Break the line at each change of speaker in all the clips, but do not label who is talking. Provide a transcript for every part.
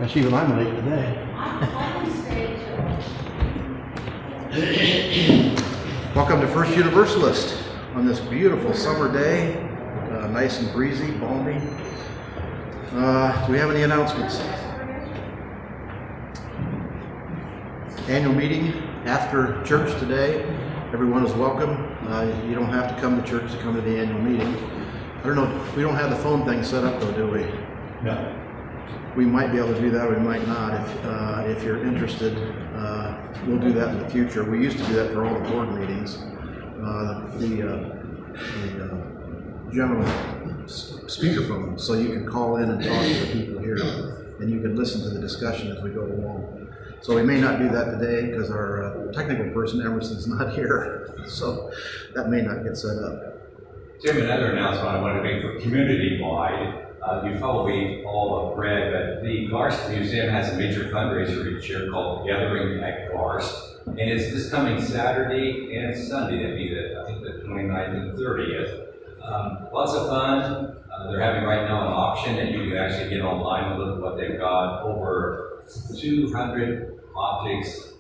Gosh, even I'm late today. Welcome to First Universalist on this beautiful summer day, nice and breezy, balmy. Do we have any announcements? Annual meeting after church today. Everyone is welcome. You don't have to come to church to come to the annual meeting. I don't know, we don't have the phone thing set up though, do we?
No.
We might be able to do that, or we might not. If you're interested, we'll do that in the future. We used to do that for all the board meetings. The general speakerphone, so you can call in and talk to the people here, and you can listen to the discussion as we go along. So we may not do that today because our technical person, Emerson's not here, so that may not get set up.
Tim, another announcement I want to make for community-wide. You probably all have read that the Garst Museum has a major fundraiser each year called Gathering at Garst. And it's this coming Saturday and Sunday. That'd be I think the 29th and 30th. Lots of fun. They're having right now an auction that you can actually get online and look at what they've got. Over 200 objects,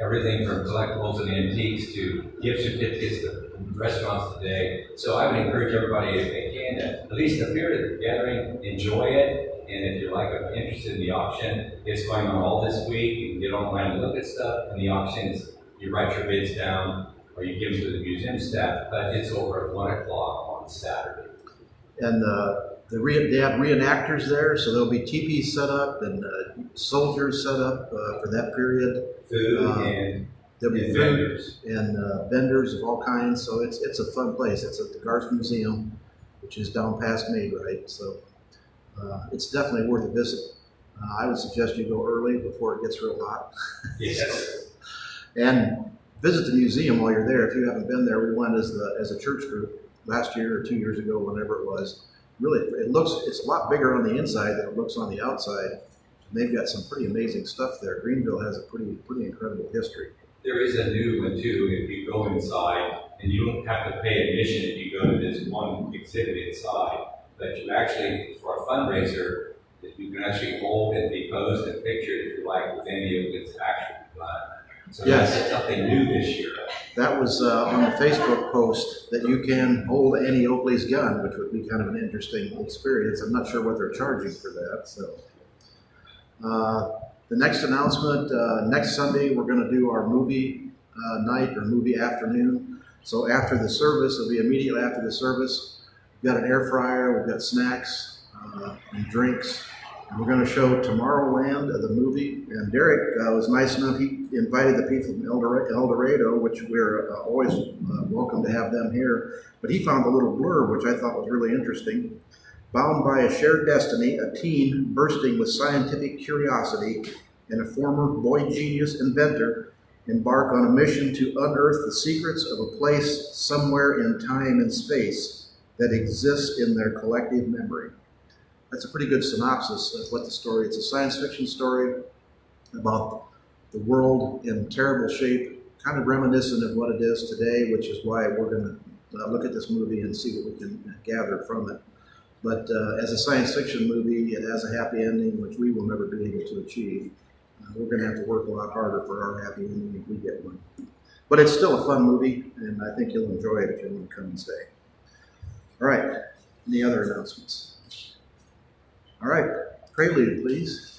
everything from collectibles and antiques to gift certificates to restaurants today. So I would encourage everybody, if they can, to at least appear at the gathering, enjoy it. And if you're interested in the auction, it's going on all this week. You can get online and look at stuff. And the auctions, you write your bids down or you give them to the museum staff. But it's over at 1 o'clock on Saturday.
And they have reenactors there, so there'll be teepees set up and soldiers set up for that period.
Food and
there'll be
vendors.
And vendors of all kinds, so it's a fun place. It's at the Garst Museum, which is down past Maid, so it's definitely worth a visit. I would suggest you go early before it gets real hot.
Yes.
And visit the museum while you're there. If you haven't been there, we went as a church group last year or 2 years ago, whenever it was. Really, it's a lot bigger on the inside than it looks on the outside. And they've got some pretty amazing stuff there. Greenville has a pretty incredible history.
There is a new one too, if you go inside, and you don't have to pay admission if you go to this one exhibit inside, but you actually, for a fundraiser, you can actually hold and be posed and pictured if you like with any of its actual blood. So
yes.
That's something new this year.
That was on the Facebook post that you can hold Annie Oakley's gun, which would be kind of an interesting experience. I'm not sure what they're charging for that. So the next announcement, next Sunday, we're going to do our movie night or movie afternoon. So after the service, it'll be immediately after the service. We've got an air fryer, we've got snacks and drinks. And we're going to show Tomorrowland, the movie. And Derek was nice enough, he invited the people from El Dorado, which we're always welcome to have them here. But he found a little blurb, which I thought was really interesting. Bound by a shared destiny, a teen bursting with scientific curiosity and a former boy genius inventor embark on a mission to unearth the secrets of a place somewhere in time and space that exists in their collective memory. That's a pretty good synopsis of what the story is. It's a science fiction story about the world in terrible shape, kind of reminiscent of what it is today, which is why we're going to look at this movie and see what we can gather from it. But as a science fiction movie, it has a happy ending, which we will never be able to achieve. We're going to have to work a lot harder for our happy ending if we get one. But it's still a fun movie, and I think you'll enjoy it if you want to come and stay. All right, any other announcements? All right, prelude, please.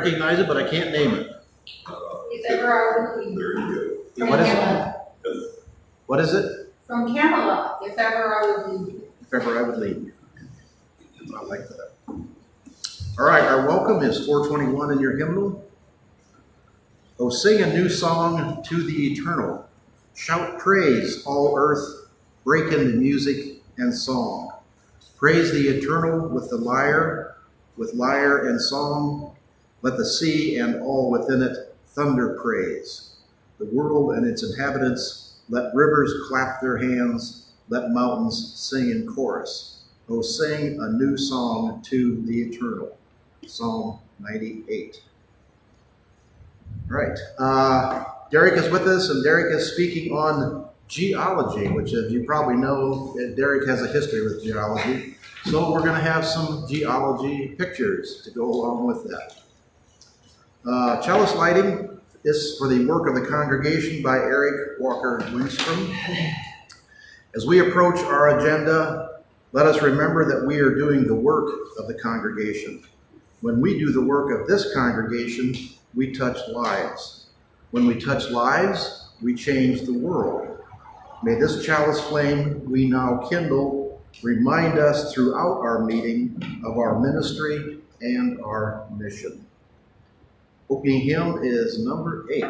recognize it, but I can't name it.
If ever I would leave.
There you
From
What is it?
Camelot.
What is it?
From Camelot, if ever I would leave.
If ever I would leave. I like that. All right, our welcome is 421 in your hymnal. Oh, sing a new song to the eternal. Shout praise, all earth, break into music and song. Praise the eternal with lyre and song. Let the sea and all within it thunder praise. The world and its inhabitants, let rivers clap their hands, let mountains sing in chorus. Oh, sing a new song to the eternal. Psalm 98. All right. Derek is with us, and Derek is speaking on geology, which, as you probably know, Derek has a history with geology. So we're going to have some geology pictures to go along with that. Chalice lighting is for the work of the congregation by Eric Walker Lindstrom. As we approach our agenda, let us remember that we are doing the work of the congregation. When we do the work of this congregation, we touch lives. When we touch lives, we change the world. May this chalice flame we now kindle remind us throughout our meeting of our ministry and our mission. Opening hymn is number 8.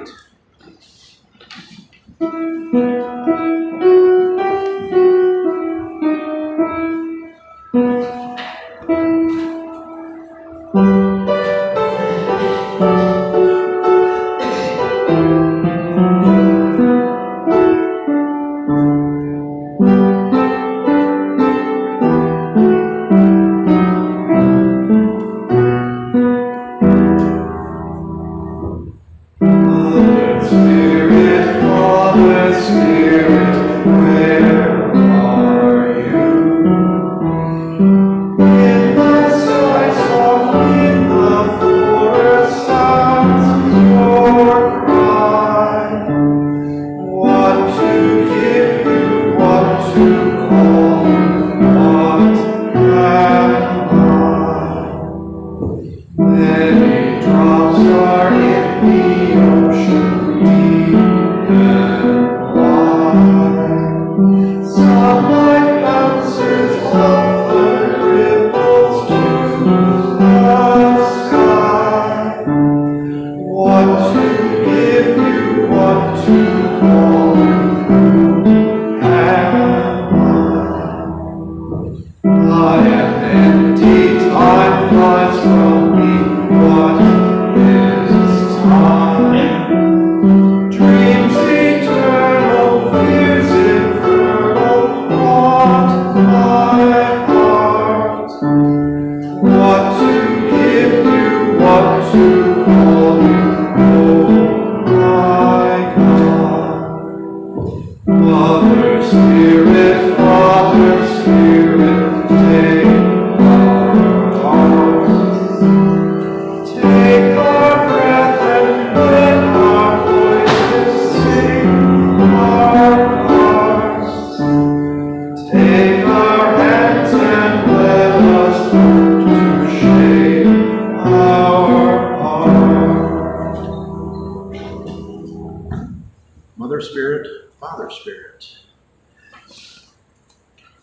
Mother Spirit, Father Spirit.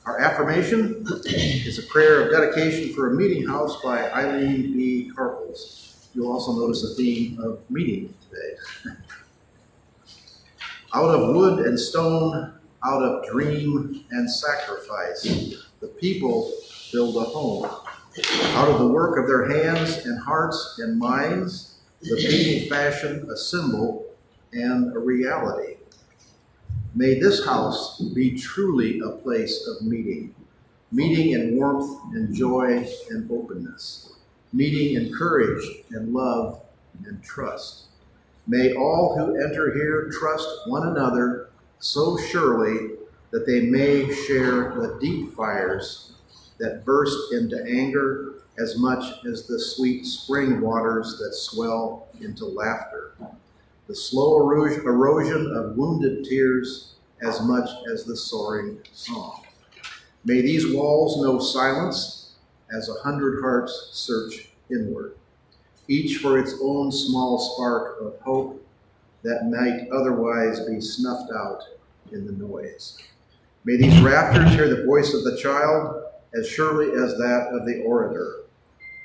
Our affirmation is a prayer of dedication for a meeting house by Eileen B. Carpels. You'll also notice a theme of meeting today. Out of wood and stone, out of dream and sacrifice, the people build a home. Out of the work of their hands and hearts and minds, the people fashion a symbol and a reality. May this house be truly a place of meeting in warmth and joy and openness, meeting in courage and love and trust. May all who enter here trust one another so surely that they may share the deep fires that burst into anger as much as the sweet spring waters that swell into laughter. The slow erosion of wounded tears as much as the soaring song. May these walls know silence as 100 hearts search inward. each for its own small spark of hope that might otherwise be snuffed out in the noise. May these rafters hear the voice of the child as surely as that of the orator,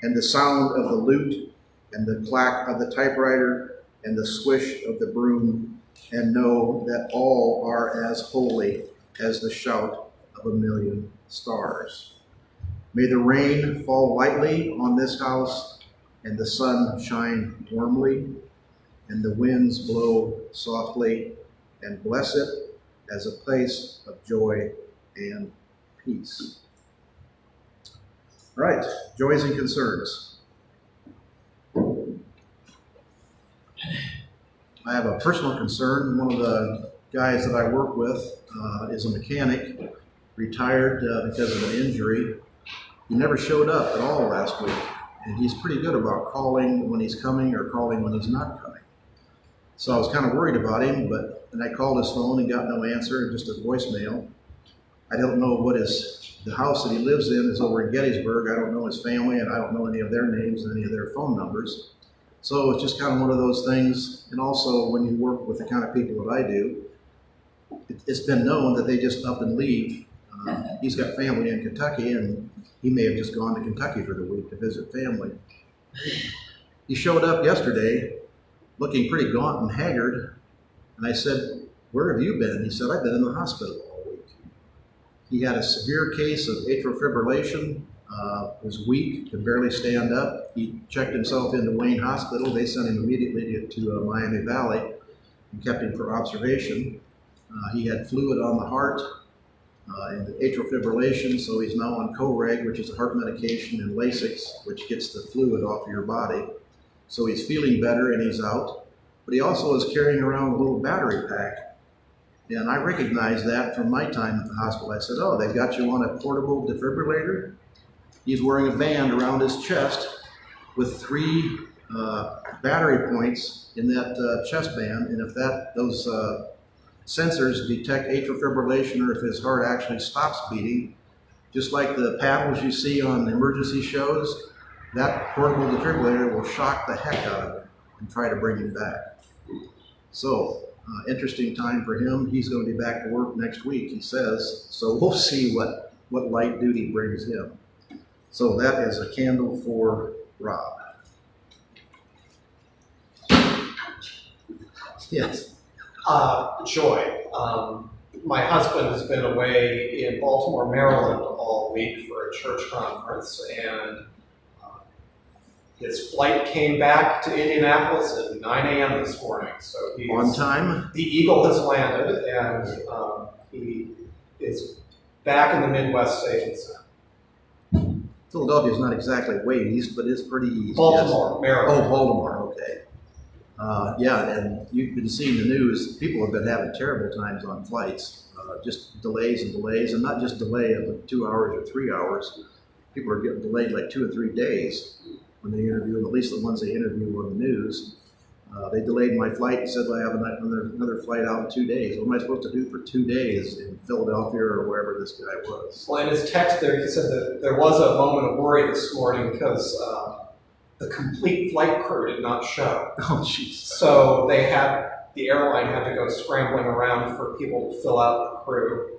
and the sound of the lute, and the clack of the typewriter, and the swish of the broom, and know that all are as holy as the shout of a million stars. May the rain fall lightly on this house, and the sun shine warmly, and the winds blow softly, and bless it as a place of joy and peace. All right, joys and concerns. I have a personal concern. One of the guys that I work with is a mechanic, retired because of an injury. He never showed up at all last week, and he's pretty good about calling when he's coming or calling when he's not coming. So I was kind of worried about him, and I called his phone and got no answer, just a voicemail. I don't know what the house that he lives in is over in Gettysburg. I don't know his family, and I don't know any of their names and any of their phone numbers. So it's just kind of one of those things. And also, when you work with the kind of people that I do, it's been known that they just up and leave. He's got family in Kentucky, and he may have just gone to Kentucky for the week to visit family. He showed up yesterday looking pretty gaunt and haggard, and I said, "Where have you been?" He said, "I've been in the hospital all week." He had a severe case of atrial fibrillation, was weak, could barely stand up. He checked himself into Wayne Hospital. They sent him immediately to Miami Valley and kept him for observation. He had fluid on the heart and atrial fibrillation, so he's now on Coreg, which is a heart medication, and Lasix, which gets the fluid off of your body. So he's feeling better and he's out. But he also is carrying around a little battery pack. And I recognized that from my time at the hospital. I said, "Oh, they've got you on a portable defibrillator?" He's wearing a band around his chest with 3 battery points in that chest band. And if those sensors detect atrial fibrillation, or if his heart actually stops beating, just like the paddles you see on emergency shows, that portable defibrillator will shock the heck out of him and try to bring him back. So, interesting time for him. He's going to be back to work next week, he says. So we'll see what light duty brings him. So that is a candle for Rob. Yes.
Joy. My husband has been away in Baltimore, Maryland all week for a church conference, and his flight came back to Indianapolis at 9 a.m. this morning. So he's
on time.
The Eagle has landed, and he is back in the Midwest safe and sound.
Philadelphia is not exactly way east, but it's pretty east.
Baltimore,
yes.
Maryland.
Oh, Baltimore, okay. Yeah, and you've been seeing the news. People have been having terrible times on flights, just delays and delays, and not just delay of 2 hours or 3 hours. People are getting delayed like 2 or 3 days when they interview, at least the ones they interview on the news. They delayed my flight and said, "Well, I have another flight out in 2 days." What am I supposed to do for 2 days in Philadelphia or wherever this guy was?
Well, in his text there, he said that there was a moment of worry this morning because the complete flight crew did not show.
Oh, jeez.
So the airline had to go scrambling around for people to fill out the crew.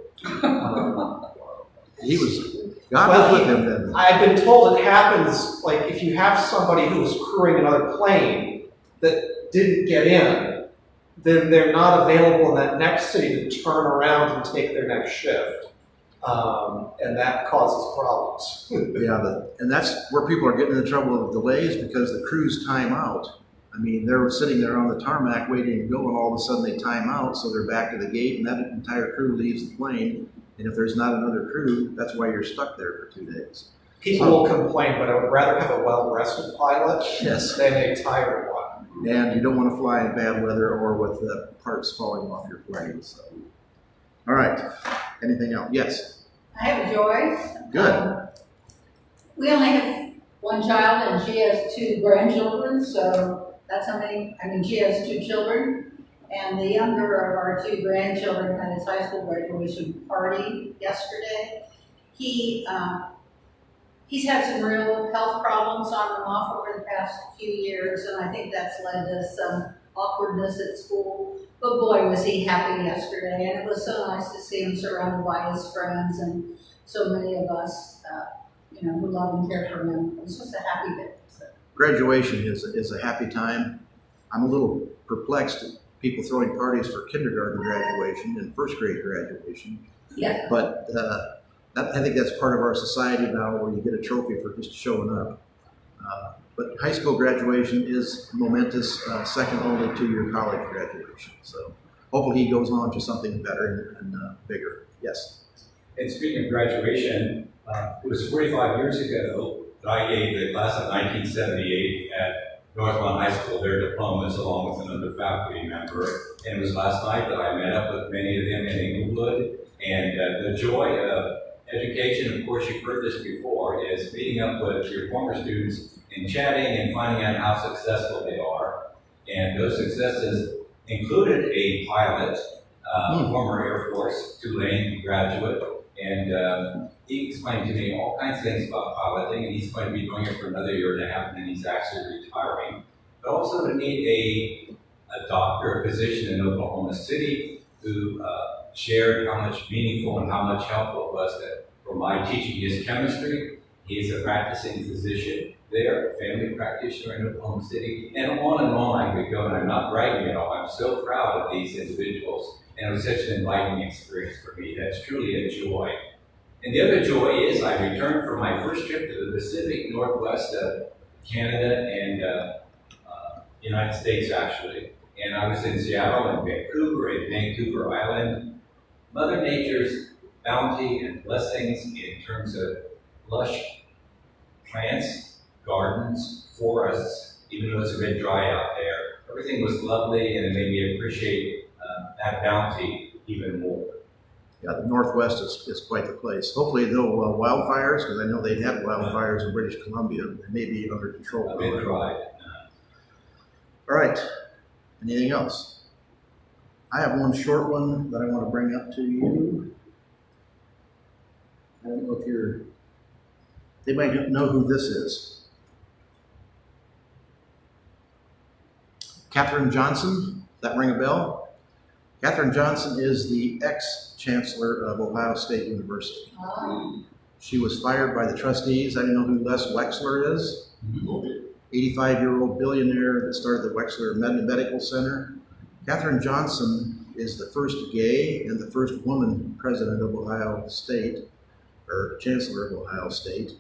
God was with him then.
I've been told it happens, like if you have somebody who was crewing another plane that didn't get in, then they're not available in that next city to turn around and take their next shift. And that causes problems.
Yeah, and that's where people are getting into trouble with delays, because the crews time out. I mean, they're sitting there on the tarmac waiting to go, and all of a sudden they time out, so they're back to the gate, and that entire crew leaves the plane. And if there's not another crew, that's why you're stuck there for 2 days.
People will complain, but I would rather have a well-rested pilot
Yes.
than a tired one.
And you don't want to fly in bad weather or with the parts falling off your plane. So, all right. Anything else? Yes.
I have a joy.
Good.
We only have one child, and she has 2 grandchildren, so that's how many. I mean, she has 2 children. And the younger of our 2 grandchildren had his high school graduation party yesterday. He he's had some real health problems on and off over the past few years, and I think that's led to some awkwardness at school. But boy, was he happy yesterday, and it was so nice to see him surrounded by his friends and so many of us, who love and care for him. It was just a happy day. So.
Graduation is a happy time. I'm a little perplexed at people throwing parties for kindergarten graduation and first grade graduation.
Yeah.
But I think that's part of our society now, where you get a trophy for just showing up. But high school graduation is momentous, second only to your college graduation. So hopefully he goes on to something better and bigger. Yes.
And speaking of graduation, it was 45 years ago that I gave the class of 1978 at Northmont High School their diplomas along with another faculty member. And it was last night that I met up with many of them in Inglewood. And the joy of education, of course you've heard this before, is meeting up with your former students and chatting and finding out how successful they are. And those successes included a pilot, former Air Force, Tulane graduate, and he explained to me all kinds of things about piloting, and he's going to be doing it for another year and a half, and then he's actually retiring. But also to meet a doctor, a physician in Oklahoma City who shared how much meaningful and how much helpful it was for my teaching his chemistry. He's a practicing physician there, a family practitioner in Oklahoma City, and on I could go, and I'm not bragging at all. I'm so proud of these individuals, and it was such an enlightening experience for me. That's truly a joy. And the other joy is I returned from my first trip to the Pacific Northwest of Canada and United States, actually. And I was in Seattle and Vancouver Island. Mother Nature's bounty and blessings in terms of lush plants, gardens, forests, even though it's a bit dry out there. Everything was lovely, and it made me appreciate that bounty even more.
Yeah, the Northwest is quite the place. Hopefully, though, wildfires, because I know they've had wildfires in British Columbia, they may be under control.
A bit dry.
All right. Anything else? I have one short one that I want to bring up to you. I don't know if they might know who this is. Katherine Johnson, that ring a bell? Katherine Johnson is the ex-chancellor of Ohio State University. She was fired by the trustees. I don't know who Les Wexler is. 85-year-old billionaire that started the Wexler Medical Center. Katherine Johnson is the first gay and the first woman president of Ohio State, or chancellor of Ohio State.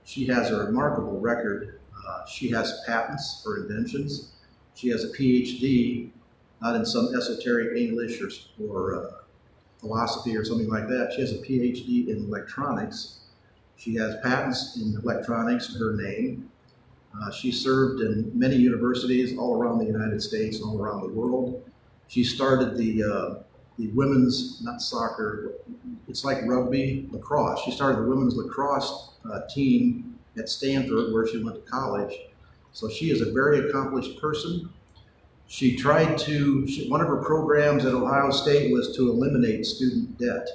She has a remarkable record. She has patents for inventions. She has a PhD, not in some esoteric English or philosophy or something like that. She has a PhD in electronics. She has patents in electronics to her name. She served in many universities all around the United States and all around the world. She started the women's, not soccer, it's like rugby, lacrosse. She started the women's lacrosse team at Stanford, where she went to college. So she is a very accomplished person. She tried one of her programs at Ohio State was to eliminate student debt.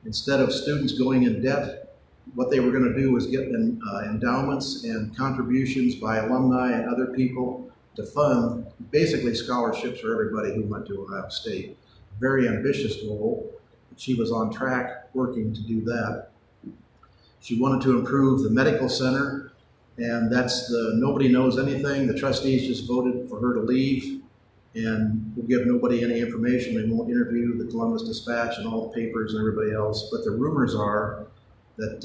Instead of students going in debt, what they were going to do was get endowments and contributions by alumni and other people to fund basically scholarships for everybody who went to Ohio State. Very ambitious goal. She was on track working to do that. She wanted to improve the medical center, and that's nobody knows anything. The trustees just voted for her to leave, and will give nobody any information. They won't interview the Columbus Dispatch and all the papers and everybody else. But the rumors are that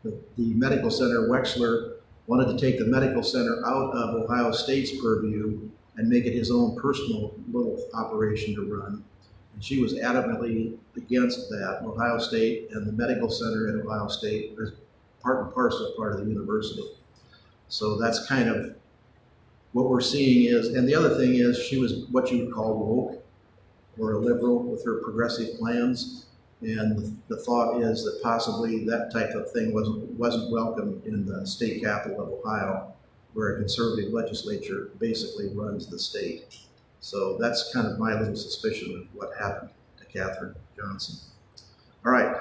the medical center, Wexler, wanted to take the medical center out of Ohio State's purview and make it his own personal little operation to run. And she was adamantly against that. Ohio State and the medical center at Ohio State is part and parcel part of the university. So that's kind of what we're seeing is, and the other thing is she was what you would call woke or a liberal with her progressive plans. And the thought is that possibly that type of thing wasn't welcome in the state capital of Ohio, where a conservative legislature basically runs the state. So that's kind of my little suspicion of what happened to Katherine Johnson. All right,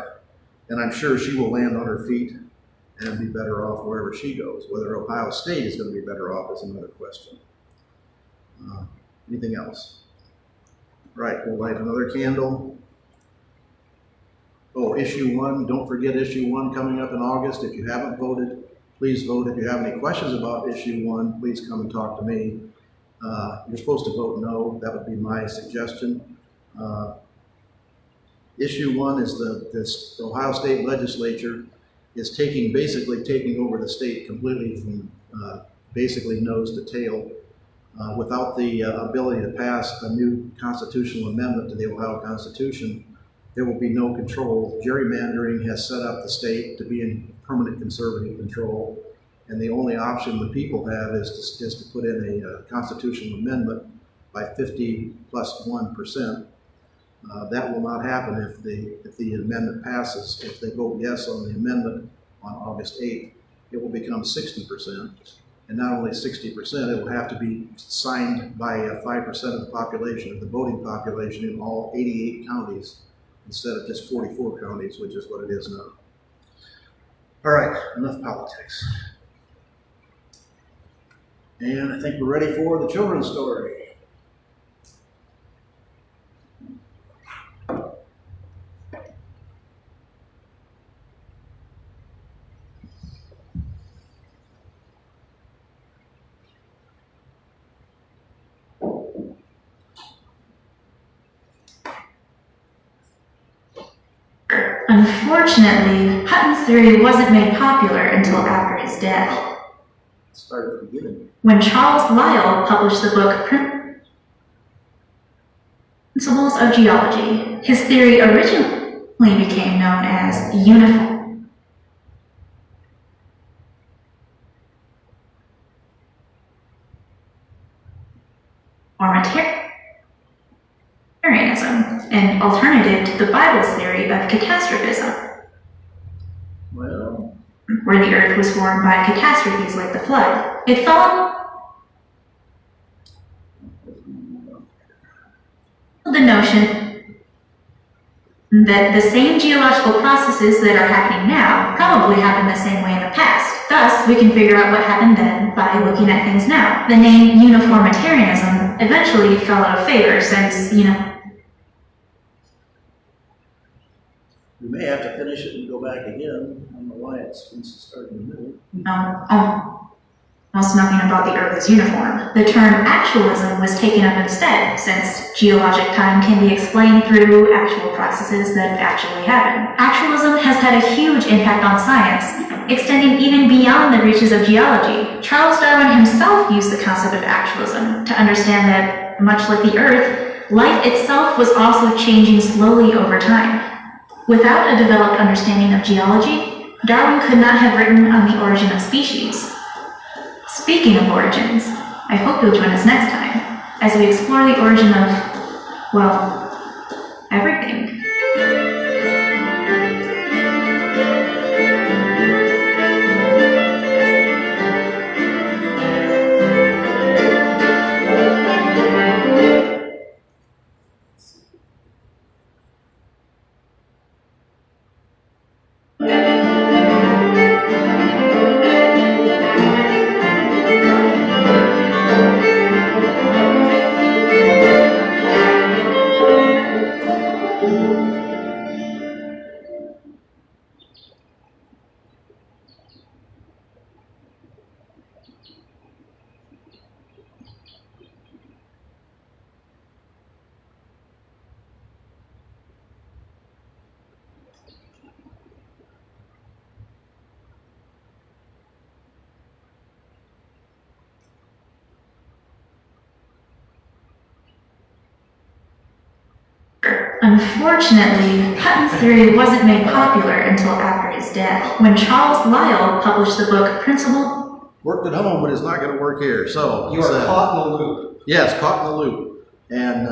and I'm sure she will land on her feet and be better off wherever she goes. Whether Ohio State is going to be better off is another question. Anything else? Right, we'll light another candle. Oh, issue 1, don't forget issue 1 coming up in August. If you haven't voted, please vote. If you have any questions about issue 1, please come and talk to me. You're supposed to vote no. That would be my suggestion. Issue 1 is the Ohio State Legislature is basically taking over the state completely from basically nose to tail. Without the ability to pass a new constitutional amendment to the Ohio Constitution, there will be no control. Gerrymandering has set up the state to be in permanent conservative control, and the only option the people have is to put in a constitutional amendment by 50+1%. That will not happen if the amendment passes. If they vote yes on the amendment on August 8th, it will become 60%. And not only 60%, it will have to be signed by 5% of the population, of the voting population in all 88 counties, instead of just 44 counties, which is what it is now. All right, enough politics. And I think we're ready for the children's story.
Unfortunately, Hutton's theory wasn't made popular until after his death.
Start at the beginning.
When Charles Lyell published the book Principles of Geology, his theory originally became known as uniformitarianism, an alternative to the Bible's theory of catastrophism,
Well,
where the earth was formed by catastrophes like the flood. It followed the notion that the same geological processes that are happening now probably happened the same way in the past. Thus, we can figure out what happened then by looking at things now. The name uniformitarianism eventually fell out of favor since,
we may have to finish it and go back again. I don't know why it's been starting in the middle.
almost nothing about the Earth is uniform. The term actualism was taken up instead, since geologic time can be explained through actual processes that actually happen. Actualism has had a huge impact on science, extending even beyond the reaches of geology. Charles Darwin himself used the concept of actualism to understand that, much like the Earth, life itself was also changing slowly over time. Without a developed understanding of geology, Darwin could not have written on the origin of species. Speaking of origins, I hope you'll join us next time as we explore the origin of, well, everything. Unfortunately, Hutton's theory wasn't made popular until after his death, when Charles Lyell published the book Principles.
Worked at home, but it's not going to work here. So
You are caught in a loop.
Yes, caught in the loop. And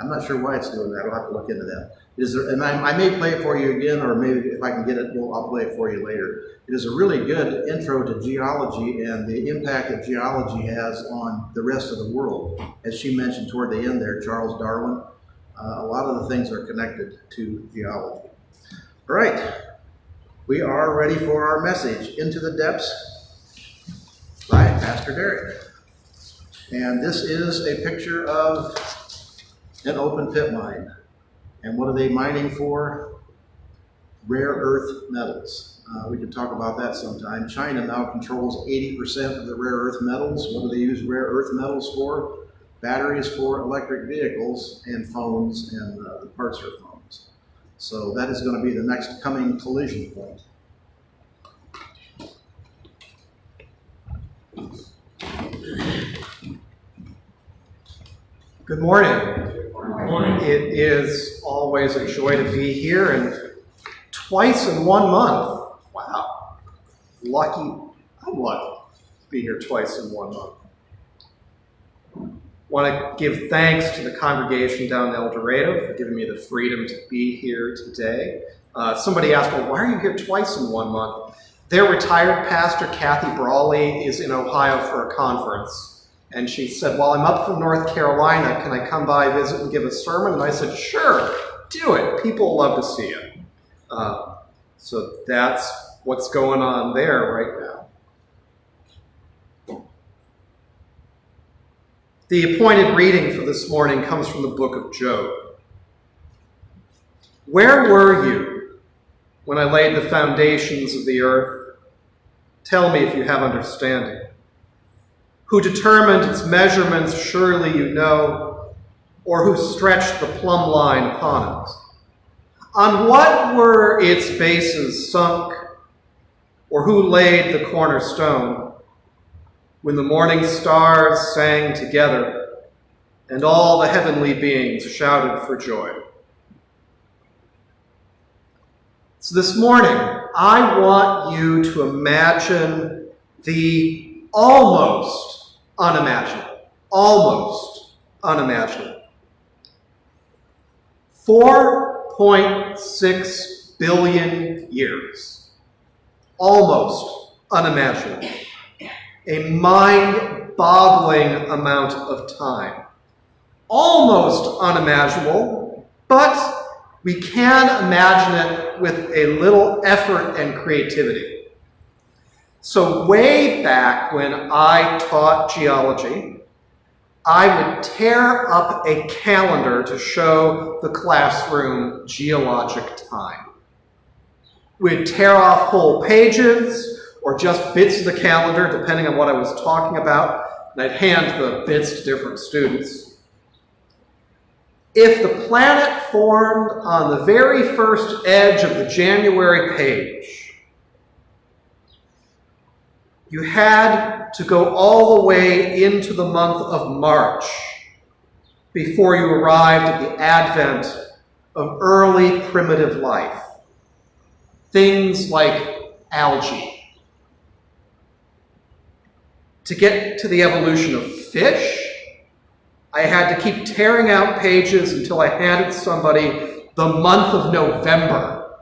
I'm not sure why it's doing that. I'll have to look into that. Is there, and I may play it for you again, or maybe if I can get it, I'll play it for you later. It is a really good intro to geology and the impact that geology has on the rest of the world. As she mentioned toward the end there, Charles Darwin, a lot of the things are connected to geology. All right. we are ready for our message, Into the Depths, by Pastor Derek. And this is a picture of an open pit mine. And what are they mining for? Rare earth metals. We can talk about that sometime. China now controls 80% of the rare earth metals. What do they use rare earth metals for? Batteries for electric vehicles and phones and the parts for phones. So that is going to be the next coming collision point.
Good morning.
Good morning.
It is always a joy to be here, and twice in 1 month. Wow. Lucky. I'm lucky to be here twice in 1 month. Want to give thanks to the congregation down in El Dorado for giving me the freedom to be here today. Somebody asked, well, why are you here twice in 1 month? Their retired pastor, Kathy Brawley, is in Ohio for a conference. And she said, well, I'm up from North Carolina. Can I come by, visit, and give a sermon? And I said, sure, do it. People love to see you. So that's what's going on there right now. The appointed reading for this morning comes from the book of Job. Where were you when I laid the foundations of the earth? Tell me if you have understanding. Who determined its measurements, surely you know, or who stretched the plumb line upon it? On what were its bases sunk, or who laid the cornerstone? When the morning stars sang together, and all the heavenly beings shouted for joy. So this morning, I want you to imagine the almost unimaginable. 4.6 billion years. Almost unimaginable. A mind-boggling amount of time. Almost unimaginable, but we can imagine it with a little effort and creativity. So way back when I taught geology, I would tear up a calendar to show the classroom geologic time. We'd tear off whole pages, or just bits of the calendar, depending on what I was talking about, and I'd hand the bits to different students. If the planet formed on the very first edge of the January page, you had to go all the way into the month of March before you arrived at the advent of early primitive life. Things like algae. To get to the evolution of fish, I had to keep tearing out pages until I handed somebody the month of November.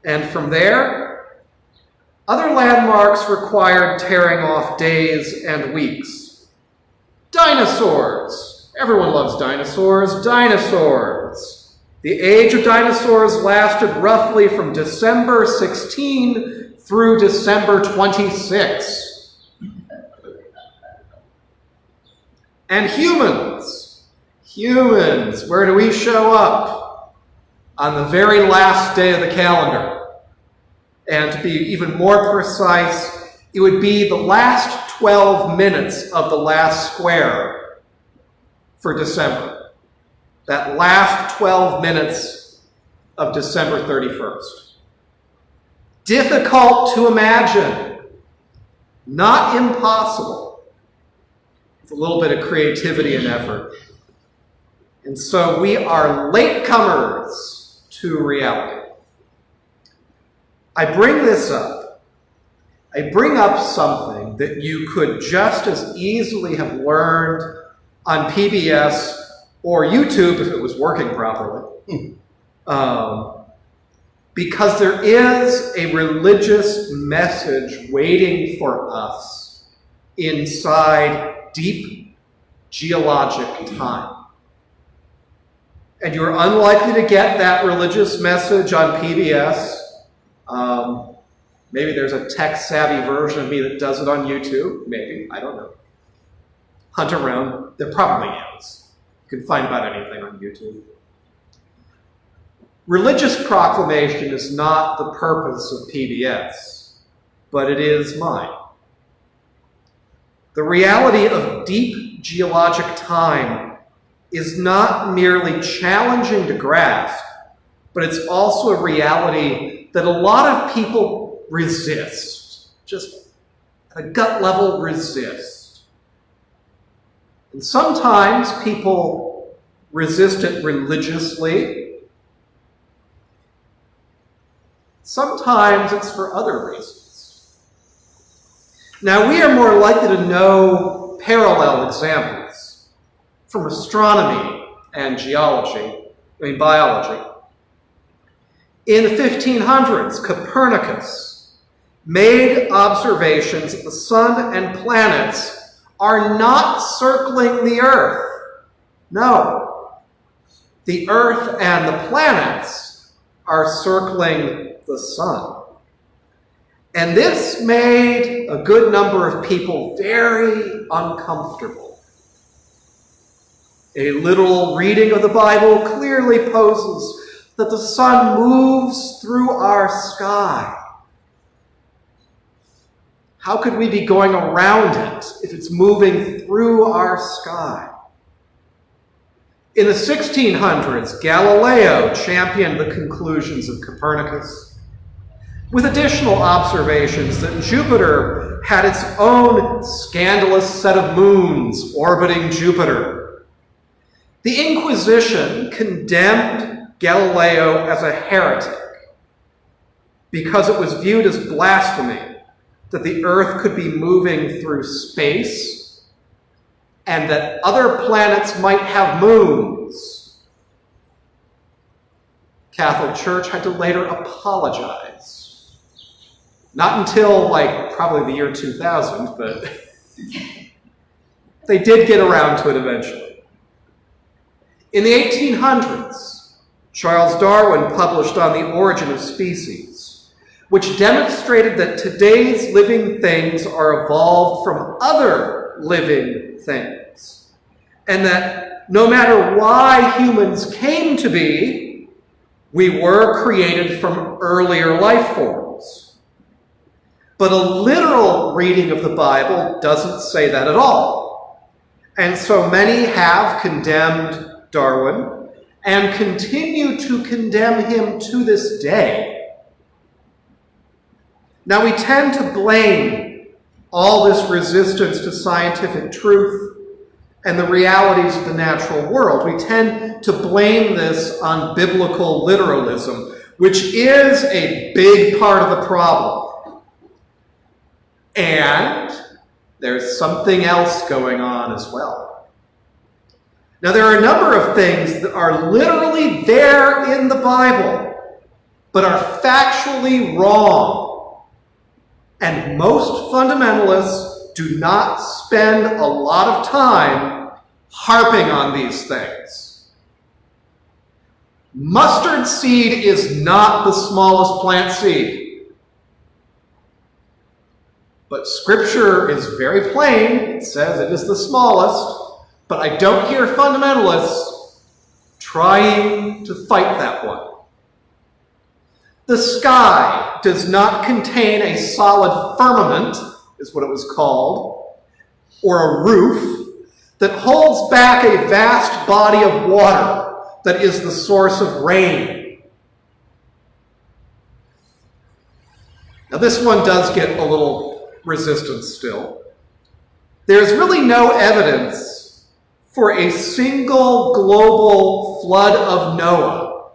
And from there, other landmarks required tearing off days and weeks. Dinosaurs. Everyone loves dinosaurs. Dinosaurs. The age of dinosaurs lasted roughly from December 16 through December 26. And humans. Humans. Where do we show up? On the very last day of the calendar. And to be even more precise, it would be the last 12 minutes of the last square for December. That last 12 minutes of December 31st. Difficult to imagine, not impossible, with a little bit of creativity and effort. And so we are latecomers to reality. I bring this up. I bring up something that you could just as easily have learned on PBS or YouTube if it was working properly. Because there is a religious message waiting for us inside deep geologic time. and you're unlikely to get that religious message on PBS. Maybe there's a tech-savvy version of me that does it on YouTube. Maybe. I don't know. Hunt around. There probably is. You can find about anything on YouTube. Religious proclamation is not the purpose of PBS, but it is mine. The reality of deep geologic time is not merely challenging to grasp, but it's also a reality that a lot of people resist, just at a gut level resist. And sometimes people resist it religiously. Sometimes it's for other reasons. Now, we are more likely to know parallel examples from astronomy and biology. In the 1500s, Copernicus made observations that the sun and planets are not circling the Earth. No. The Earth and the planets are circling the sun. And this made a good number of people very uncomfortable. A literal reading of the Bible clearly poses that the sun moves through our sky. How could we be going around it if it's moving through our sky? In the 1600s, Galileo championed the conclusions of Copernicus, with additional observations that Jupiter had its own scandalous set of moons orbiting Jupiter. The Inquisition condemned Galileo as a heretic because it was viewed as blasphemy that the Earth could be moving through space and that other planets might have moons. The Catholic Church had to later apologize. Not until, probably the year 2000, but they did get around to it eventually. In the 1800s, Charles Darwin published On the Origin of Species, which demonstrated that today's living things are evolved from other living things, and that no matter why humans came to be, we were created from earlier life forms. But a literal reading of the Bible doesn't say that at all. And so many have condemned Darwin and continue to condemn him to this day. Now, we tend to blame all this resistance to scientific truth and the realities of the natural world. We tend to blame this on biblical literalism, which is a big part of the problem. And there's something else going on as well. Now, there are a number of things that are literally there in the Bible, but are factually wrong. And most fundamentalists do not spend a lot of time harping on these things. Mustard seed is not the smallest plant seed. But Scripture is very plain. It says it is the smallest, but I don't hear fundamentalists trying to fight that one. The sky does not contain a solid firmament, is what it was called, or a roof, that holds back a vast body of water that is the source of rain. Now, this one does get a little resistance still. There's really no evidence for a single global flood of Noah.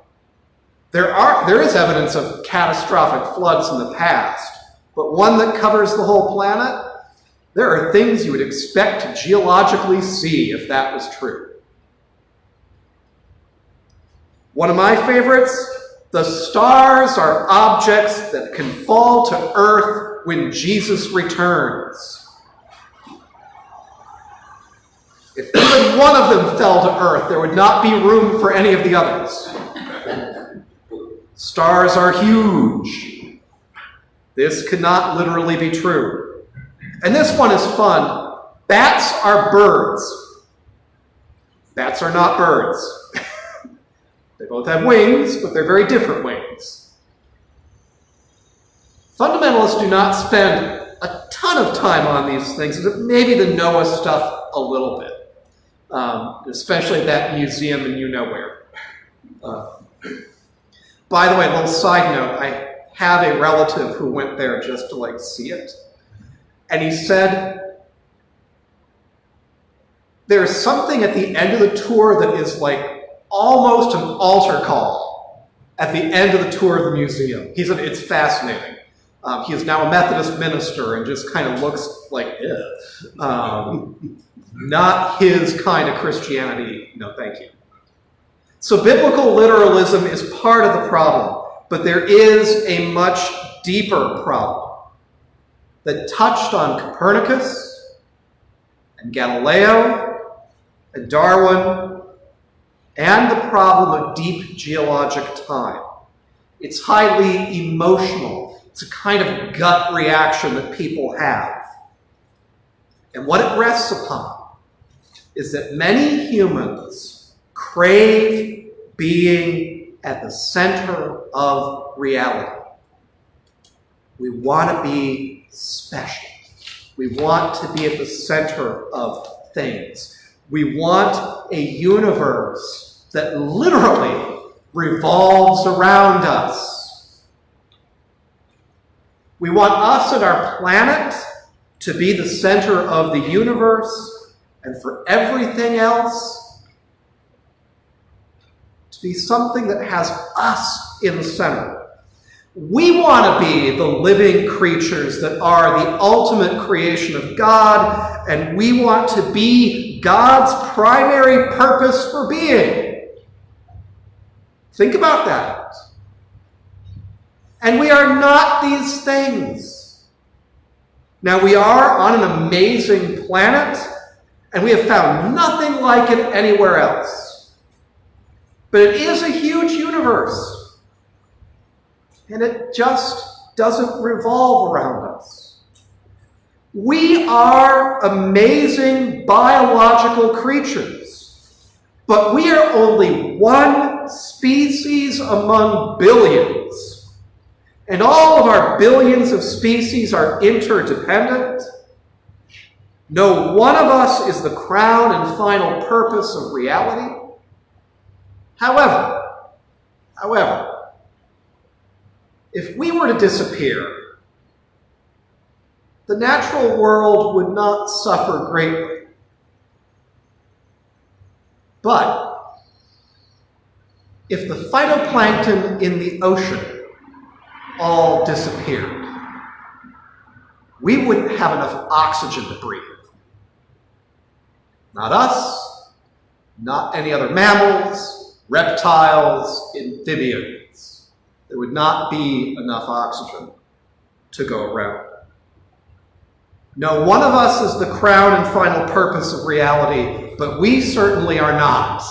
There is evidence of catastrophic floods in the past, but one that covers the whole planet, there are things you would expect to geologically see if that was true. One of my favorites, the stars are objects that can fall to Earth when Jesus returns. If even one of them fell to Earth, there would not be room for any of the others. Stars are huge. This cannot literally be true. And this one is fun. Bats are birds. Bats are not birds. They both have wings, but they're very different wings. Fundamentalists do not spend a ton of time on these things, maybe the Noah stuff a little bit. Especially that museum in you-know-where. By the way, a little side note, I have a relative who went there just to see it. And he said, there's something at the end of the tour that is almost an altar call at the end of the tour of the museum. He said it's fascinating. He is now a Methodist minister and just kind of looks like, not his kind of Christianity, no thank you. So biblical literalism is part of the problem, but there is a much deeper problem that touched on Copernicus and Galileo and Darwin and the problem of deep geologic time. It's highly emotional. It's a kind of gut reaction that people have. And what it rests upon is that many humans crave being at the center of reality. We want to be special. We want to be at the center of things. We want a universe that literally revolves around us. We want us and our planet to be the center of the universe, and for everything else to be something that has us in the center. We want to be the living creatures that are the ultimate creation of God, and we want to be God's primary purpose for being. Think about that. And we are not these things. Now, we are on an amazing planet, and we have found nothing like it anywhere else. But it is a huge universe. And it just doesn't revolve around us. We are amazing biological creatures. But we are only one species among billions. And all of our billions of species are interdependent. No one of us is the crown and final purpose of reality. However, if we were to disappear, the natural world would not suffer greatly. But if the phytoplankton in the ocean all disappeared, we wouldn't have enough oxygen to breathe. Not us, not any other mammals, reptiles, amphibians. There would not be enough oxygen to go around. No one of us is the crown and final purpose of reality, but we certainly are not.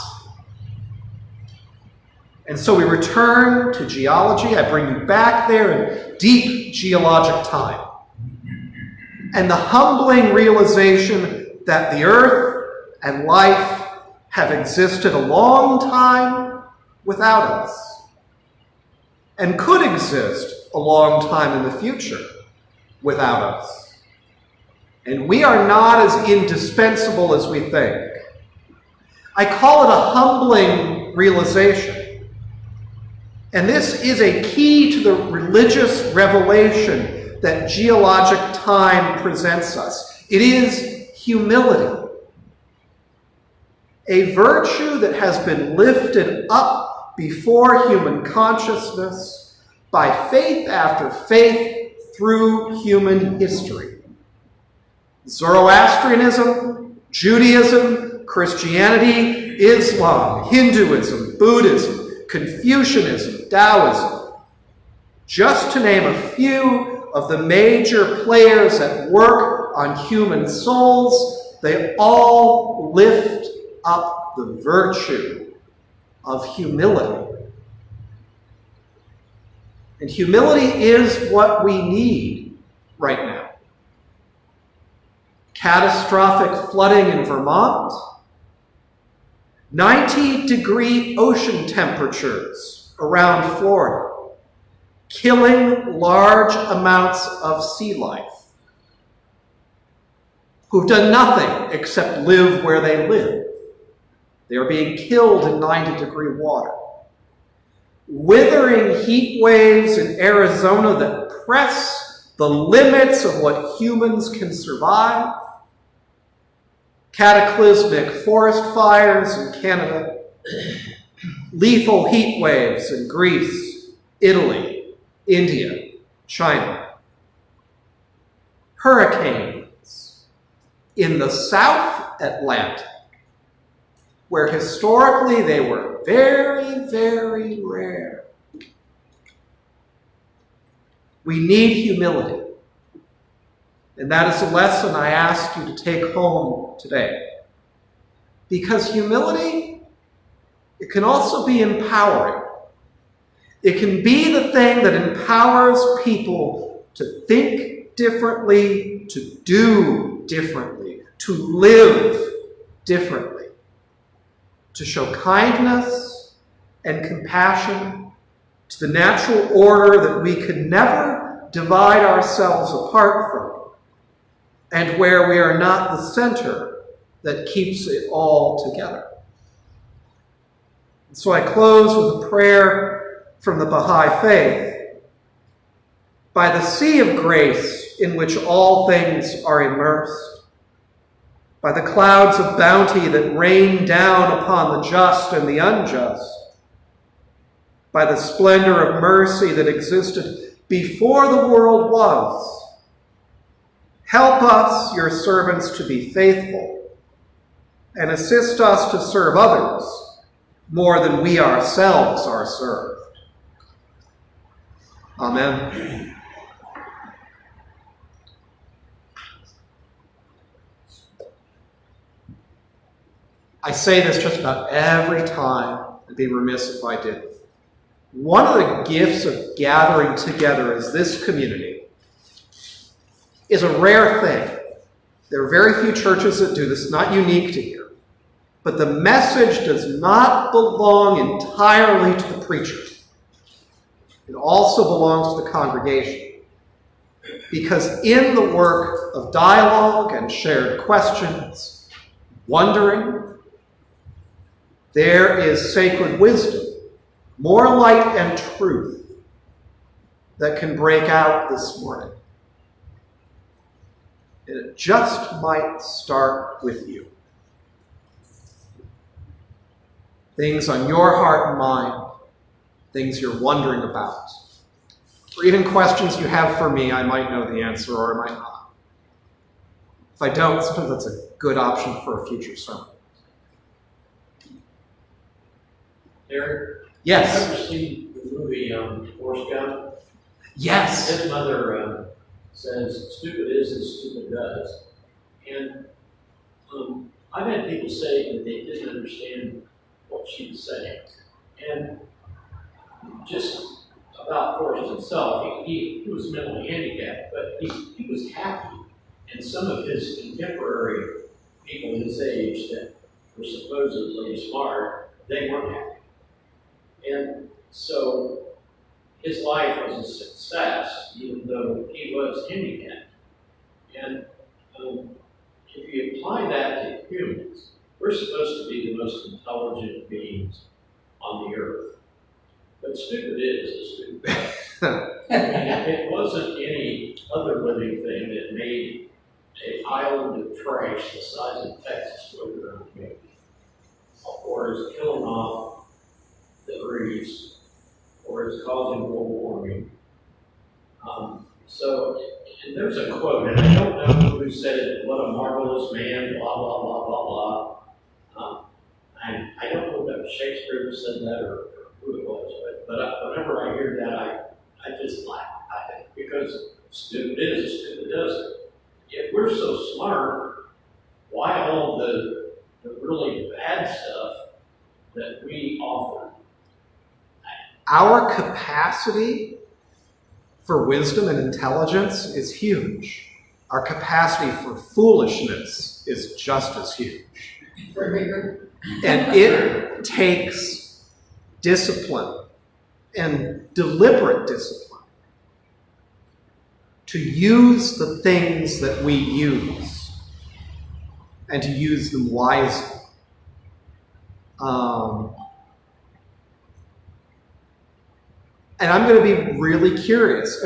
And so we return to geology. I bring you back there in deep geologic time. And the humbling realization that the earth and life have existed a long time without us, and could exist a long time in the future without us. And we are not as indispensable as we think. I call it a humbling realization. And this is a key to the religious revelation that geologic time presents us. It is humility. A virtue that has been lifted up before human consciousness by faith after faith through human history. Zoroastrianism, Judaism, Christianity, Islam, Hinduism, Buddhism, Confucianism, Taoism, just to name a few of the major players at work on human souls, they all lift up the virtue of humility. And humility is what we need right now. Catastrophic flooding in Vermont, 90-degree ocean temperatures around Florida, killing large amounts of sea life, who've done nothing except live where they live. They are being killed in 90-degree water. Withering heat waves in Arizona that press the limits of what humans can survive. Cataclysmic forest fires in Canada. Lethal heat waves in Greece, Italy, India, China. Hurricanes in the South Atlantic, where historically they were very, very rare. We need humility. And that is a lesson I ask you to take home today. Because humility, it can also be empowering. It can be the thing that empowers people to think differently, to do differently, to live differently, to show kindness and compassion to the natural order that we can never divide ourselves apart from, and where we are not the center that keeps it all together. And so I close with a prayer from the Baha'i faith. By the sea of grace in which all things are immersed, by the clouds of bounty that rain down upon the just and the unjust, by the splendor of mercy that existed before the world was, help us, your servants, to be faithful, and assist us to serve others more than we ourselves are served. Amen. I say this just about every time. I'd be remiss if I didn't. One of the gifts of gathering together as this community is a rare thing. There are very few churches that do this, not unique to here. But the message does not belong entirely to the preacher. It also belongs to the congregation. Because in the work of dialogue and shared questions, wondering, there is sacred wisdom, more light and truth that can break out this morning. And it just might start with you. Things on your heart and mind, things you're wondering about, or even questions you have for me. I might know the answer or I might not. If I don't, sometimes that's a good option for a future sermon.
Eric?
Yes.
Have you ever seen the movie Forrest Gump?
Yes.
His mother says, stupid is as stupid does. And I've had people say that they didn't understand what she was saying. And just about Forrest himself, he was mentally handicapped, but he was happy. And some of his contemporary people his age that were supposedly smart, they weren't happy. And so his life was a success, even though he was handicapped. And if you apply that to humans, we're supposed to be the most intelligent beings on the earth. But stupid is a stupid. I mean, if it wasn't any other living thing that made an island of trash the size of Texas float around here, or is killing off the reefs, or is causing global warming. And there's a quote, and I don't know who said it, what a marvelous man, blah, blah, blah, blah, blah. I don't know if Shakespeare who said that or who it was, but whenever I hear that, I just laugh. I think, because stupid is, stupid doesn't. If we're so smart, why all the really bad stuff that we offer?
Our capacity for wisdom and intelligence is huge. Our capacity for foolishness is just as huge. And it takes discipline and deliberate discipline to use the things that we use and to use them wisely. And I'm going to be really curious.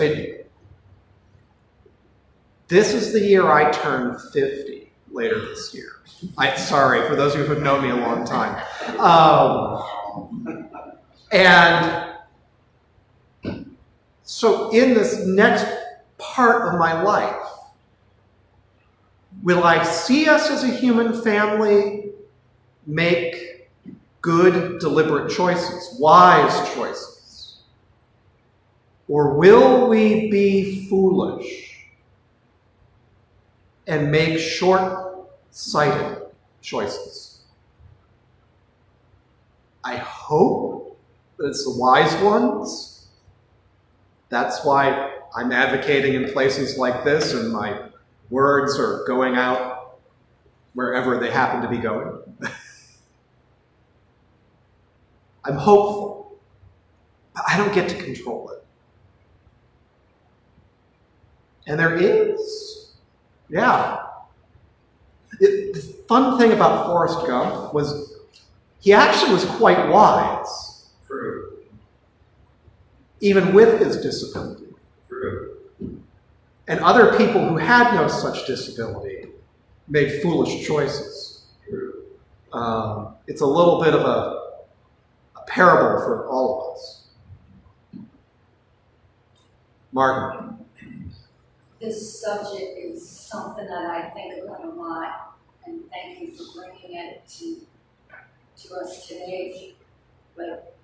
This is the year I turn 50 later this year. Sorry, for those of you who have known me a long time. And so in this next part of my life, will I see us as a human family make good, deliberate choices, wise choices? Or will we be foolish and make short-sighted choices? I hope that it's the wise ones. That's why I'm advocating in places like this, and my words are going out wherever they happen to be going. I'm hopeful, but I don't get to control it. And there is, the fun thing about Forrest Gump was he actually was quite wise.
True.
Even with his disability.
True.
And other people who had no such disability made foolish choices.
True.
It's a little bit of a parable for all of us. Martin.
This subject is something that I think about a lot, and thank you for bringing it to us today. But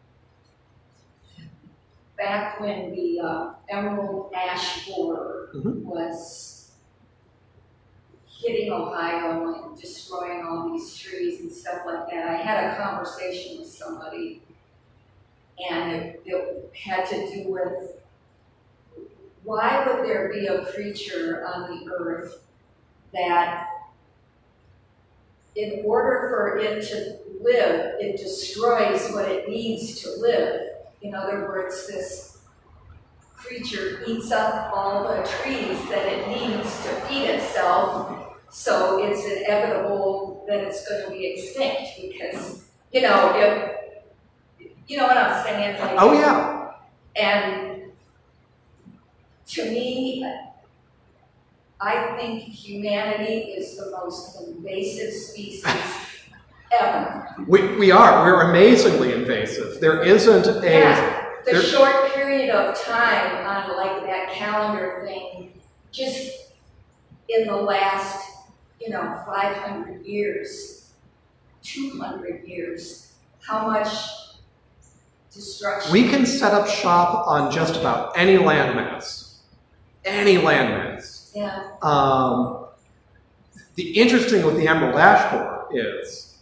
back when the emerald ash borer was hitting Ohio and destroying all these trees and stuff like that, I had a conversation with somebody, and it had to do with, why would there be a creature on the earth that, in order for it to live, it destroys what it needs to live? In other words, this creature eats up all the trees that it needs to feed itself, so it's inevitable that it's going to be extinct because, you know what I'm saying? Like,
Oh, yeah.
And to me, I think humanity is the most invasive species ever.
We are. We're amazingly invasive. There isn't a...
Yeah, the short period of time on like that calendar thing, just in the last, 500 years, 200 years, how much destruction.
We can set up shop on just about any landmass. Any landmass.
Yeah.
The interesting with the emerald ash borer is,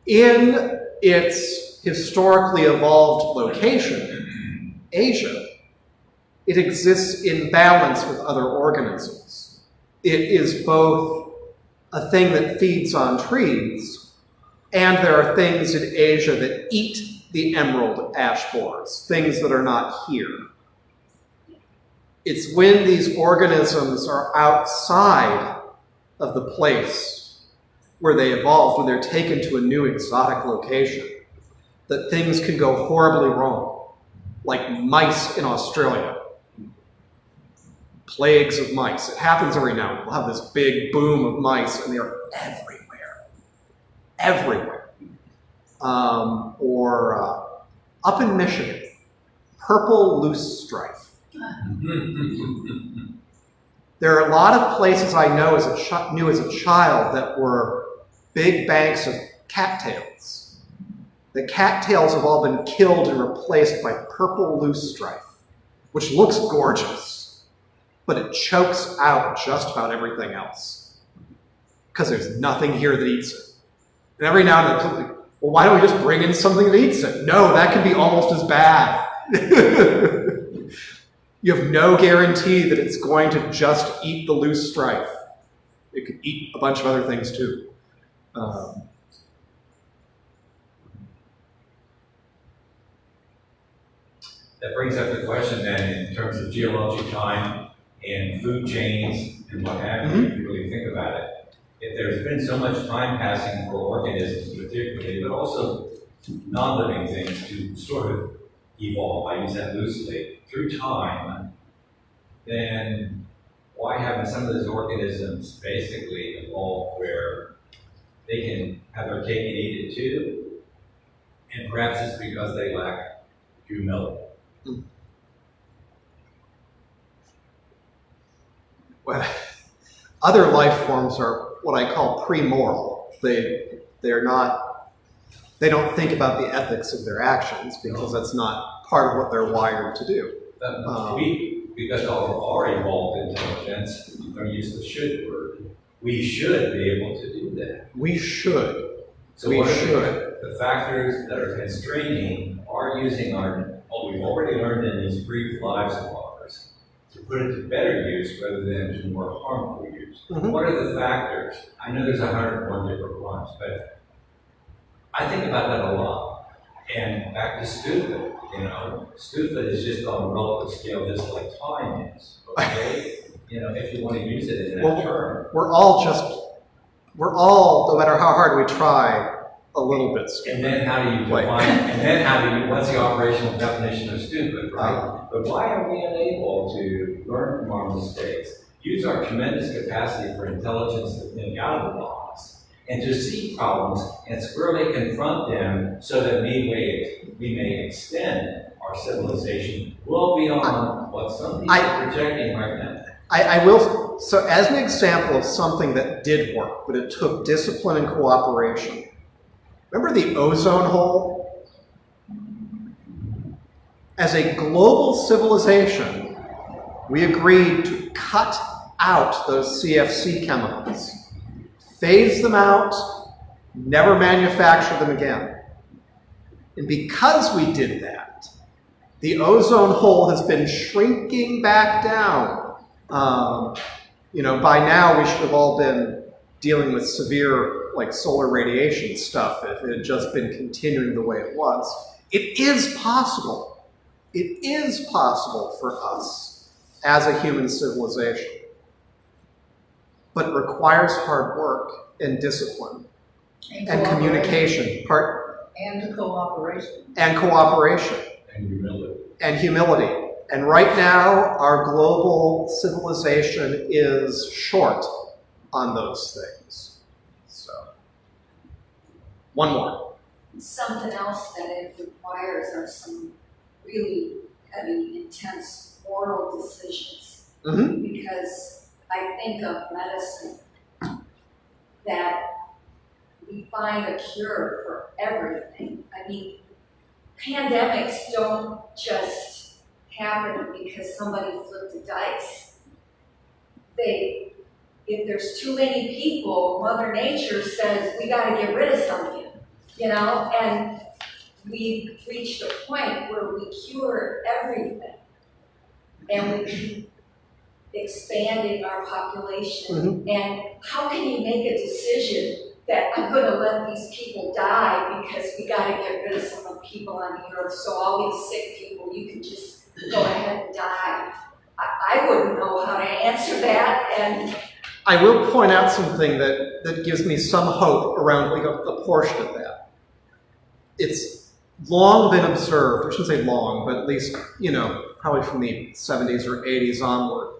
in its historically evolved location, Asia, it exists in balance with other organisms. It is both a thing that feeds on trees, and there are things in Asia that eat the emerald ash borers, things that are not here. It's when these organisms are outside of the place where they evolved, when they're taken to a new exotic location, that things can go horribly wrong, like mice in Australia. Plagues of mice. It happens every now and then. We'll have this big boom of mice, and they are everywhere. Everywhere. Or up in Michigan, purple loose strife. There are a lot of places I know knew as a child that were big banks of cattails. The cattails have all been killed and replaced by purple loose strife, which looks gorgeous, but it chokes out just about everything else. because there's nothing here that eats it. And every now and then, it's like, well, why don't we just bring in something that eats it? No, that can be almost as bad. You have no guarantee that it's going to just eat the loose strife. It could eat a bunch of other things too.
That brings up the question then in terms of geologic time and food chains and what have you, if you really think about it. If there's been so much time passing for organisms particularly, but also non-living things to sort of evolve, I use that loosely, through time, then why haven't some of those organisms basically evolved where they can have their cake and eat it too? And perhaps it's because they lack humility.
Well, other life forms are what I call pre-moral. They don't think about the ethics of their actions because that's not part of what they're wired to do.
Because of our evolved intelligence, I'm going to use the should word, we should be able to do that.
We should.
So what are the factors that are constraining our using what we've already learned in these brief lives of ours to put it to better use rather than to more harmful use? What are the factors? I know there's 101 different ones, but I think about that a lot. And back to stupid, stupid is just on a relative scale, just like time is. Okay, if you want to use it in that term.
We're all, no matter how hard we try, a little bit stupid.
And then how do you define? What's the operational definition of stupid, right? But why are we unable to learn from our mistakes, use our tremendous capacity for intelligence to think out of the box, and to see problems and squarely confront them so that we may extend our civilization well beyond what some people are projecting right now?
I will, so as an example of something that did work, but it took discipline and cooperation. Remember the ozone hole? As a global civilization, we agreed to cut out those CFC chemicals. Phase them out, never manufacture them again. And because we did that, the ozone hole has been shrinking back down. By now we should have all been dealing with severe solar radiation stuff if it had just been continuing the way it was. It is possible. It is possible for us as a human civilization. But it requires hard work and discipline and communication.
And cooperation.
And cooperation.
And humility.
And humility. And right now, our global civilization is short on those things. So, one more.
Something else that it requires are some really heavy, intense oral decisions. Because I think of medicine that we find a cure for everything. I mean, pandemics don't just happen because somebody flipped a dice. If there's too many people, Mother Nature says we got to get rid of some of you, and we've reached a point where we cure everything, and we keep expanding our population. And how can you make a decision that I'm going to let these people die because we got to get rid of some of the people on the earth, so all these sick people, you can just go ahead and die? I wouldn't know how to answer that. And
I will point out something that gives me some hope around a portion of that. It's long been observed, I shouldn't say long, but at least, probably from the 70s or 80s onward,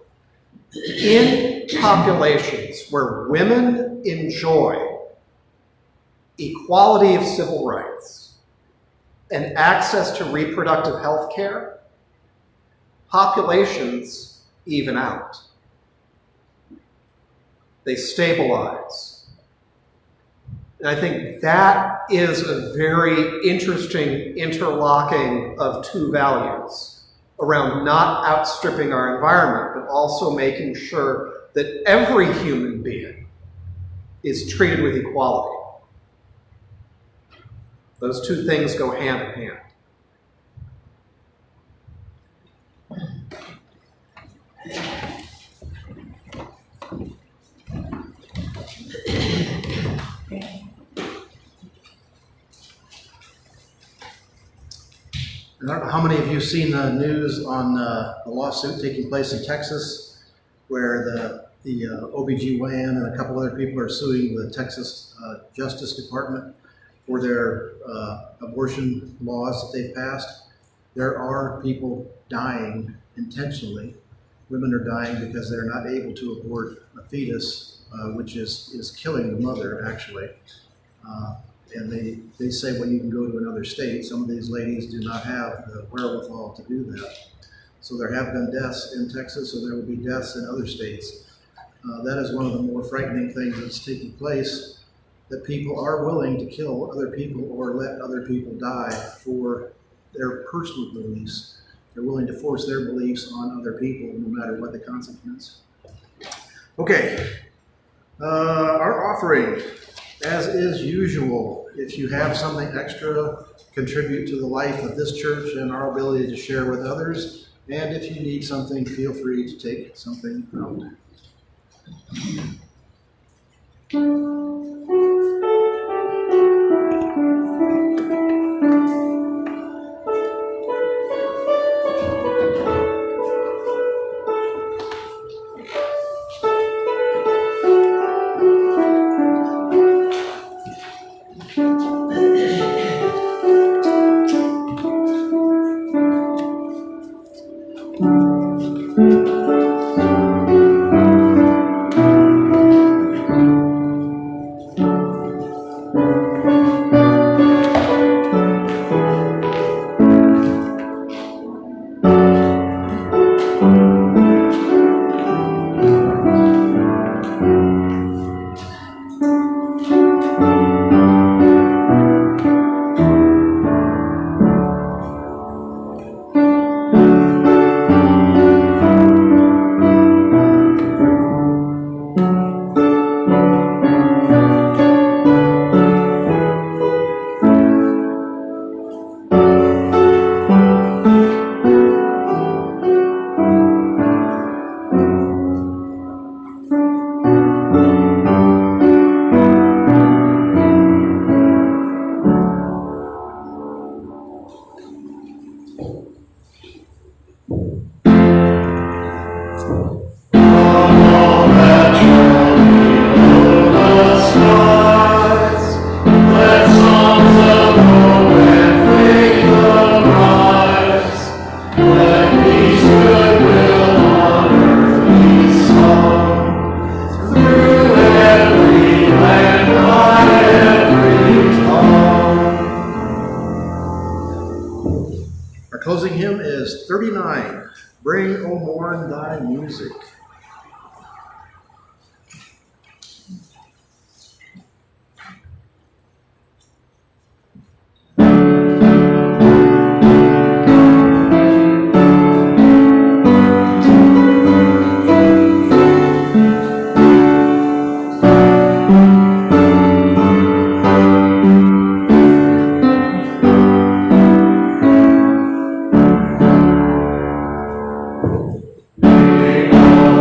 in populations where women enjoy equality of civil rights and access to reproductive health care, populations even out. They stabilize. And I think that is a very interesting interlocking of two values around not outstripping our environment, but also making sure that every human being is treated with equality. Those two things go hand in hand.
I don't know how many of you have seen the news on the lawsuit taking place in Texas, where the OBGYN and a couple other people are suing the Texas Justice Department for their abortion laws that they've passed. There are people dying intentionally. Women are dying because they're not able to abort a fetus, which is killing the mother, actually. And they say, well, you can go to another state. Some of these ladies do not have the wherewithal to do that. So there have been deaths in Texas, so there will be deaths in other states. That is one of the more frightening things that's taking place, that people are willing to kill other people or let other people die for their personal beliefs. They're willing to force their beliefs on other people, no matter what the consequence. Okay, our offering. As is usual, if you have something extra, contribute to the life of this church and our ability to share with others. And if you need something, feel free to take something out. Our closing hymn is 39, Bring, O Morn, Thy Music.
Bring, O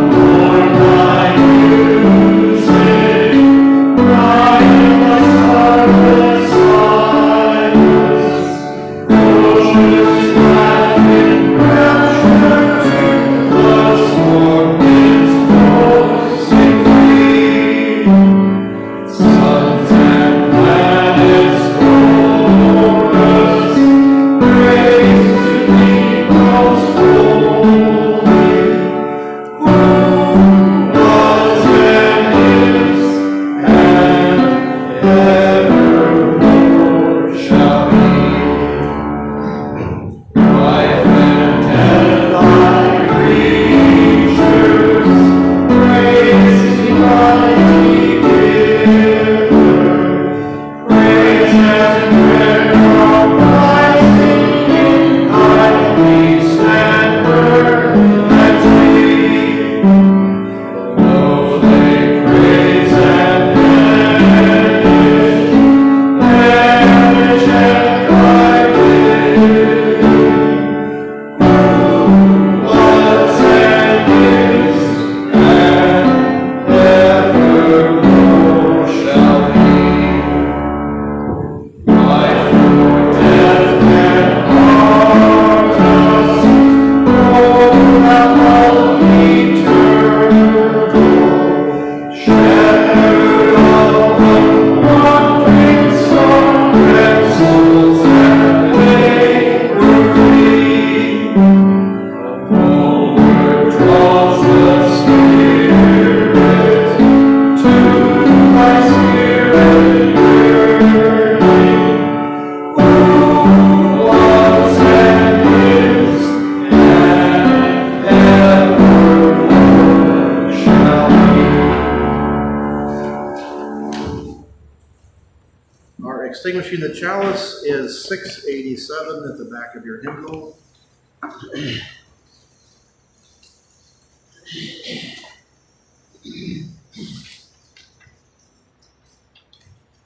is 687 at the back of your hymnal.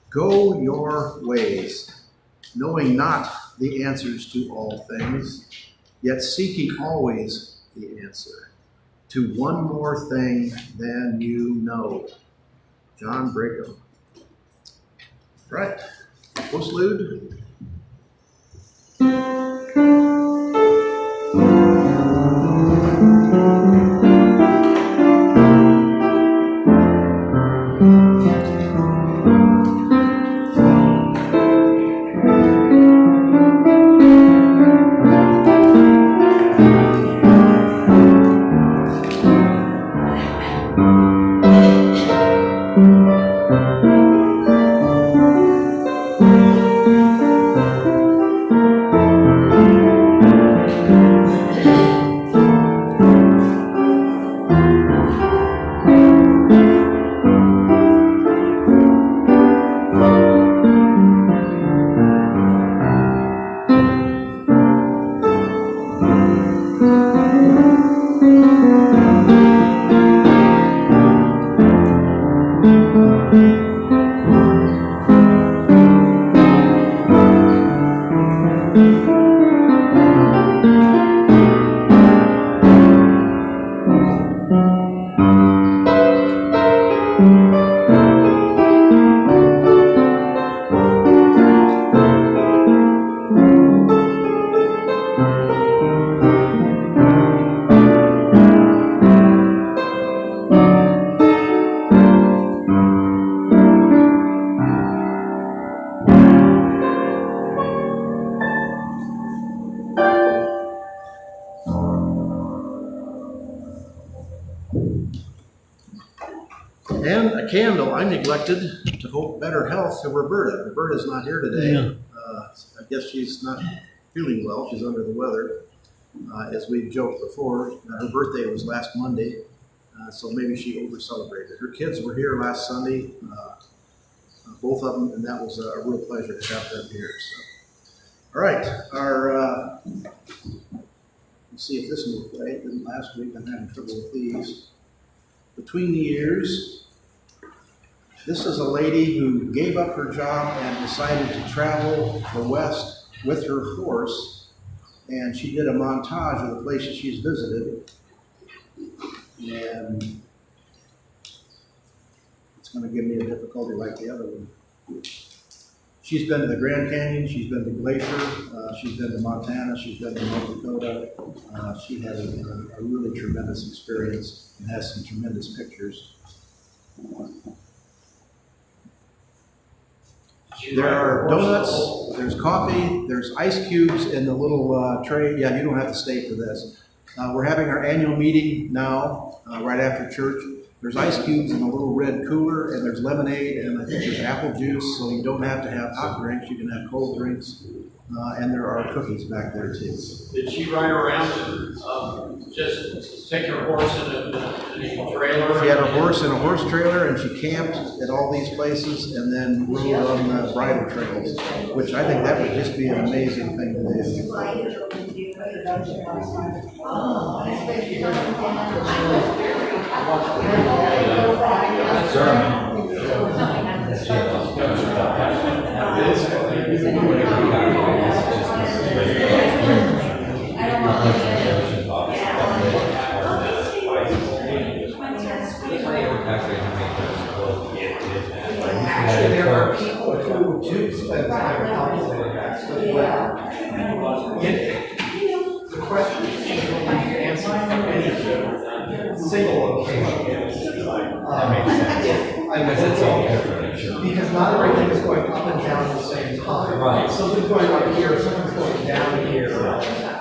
Go your ways, knowing not the answers to all things, yet seeking always the answer to one more thing than you know. John Brigham. Right. Postlude. And a candle. I neglected to hope better health to Roberta. Roberta's not here today.
Yeah.
I guess she's not feeling well. She's under the weather. As we've joked before, her birthday was last Monday, so maybe she over-celebrated. Her kids were here last Sunday, both of them, and that was a real pleasure to have them here. So, all right, let's see if this will play. It didn't last week. I'm having trouble with these. Between the years. This is a lady who gave up her job and decided to travel the West with her horse, and she did a montage of the places she's visited, and it's going to give me a difficulty like the other one. She's been to the Grand Canyon, she's been to Glacier, she's been to Montana, she's been to North Dakota. She had a really tremendous experience and has some tremendous pictures. There are donuts, there's coffee, there's ice cubes in the little tray. Yeah, you don't have to stay for this. We're having our annual meeting now, right after church. There's ice cubes in a little red cooler, and there's lemonade, and I think there's apple juice, so you don't have to have hot drinks, you can have cold drinks. And there are cookies back there too.
Did she ride around, just take her horse in a trailer?
She had a horse in a horse trailer, and she camped at all these places, and then rode on the bridle trails, which I think that would just be an amazing thing to do.
Actually, there are people who do spend time calculating that stuff. The question is, you don't have to answer from any single location.
That makes sense.
Because not everything is going up and down at the same time.
Right.
Something's going up here, something's going down here.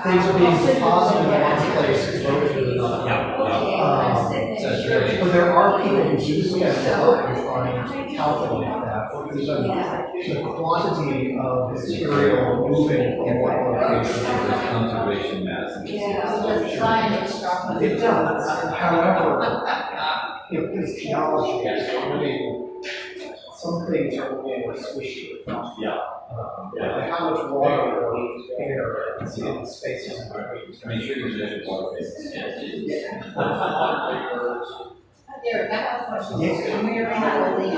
Things are being deposited in one place and loaded in another. But there are people who do spend time trying to calculate that, because the quantity of material moving from one location.
Conservation mass.
It does. However, if this geology is really some things are a little more squishy.
Yeah.
Like how much water or air is in the spaces.
I mean, sure, you should water bases.
Derek, I have a question.
Yes.
When we were in Abilene, I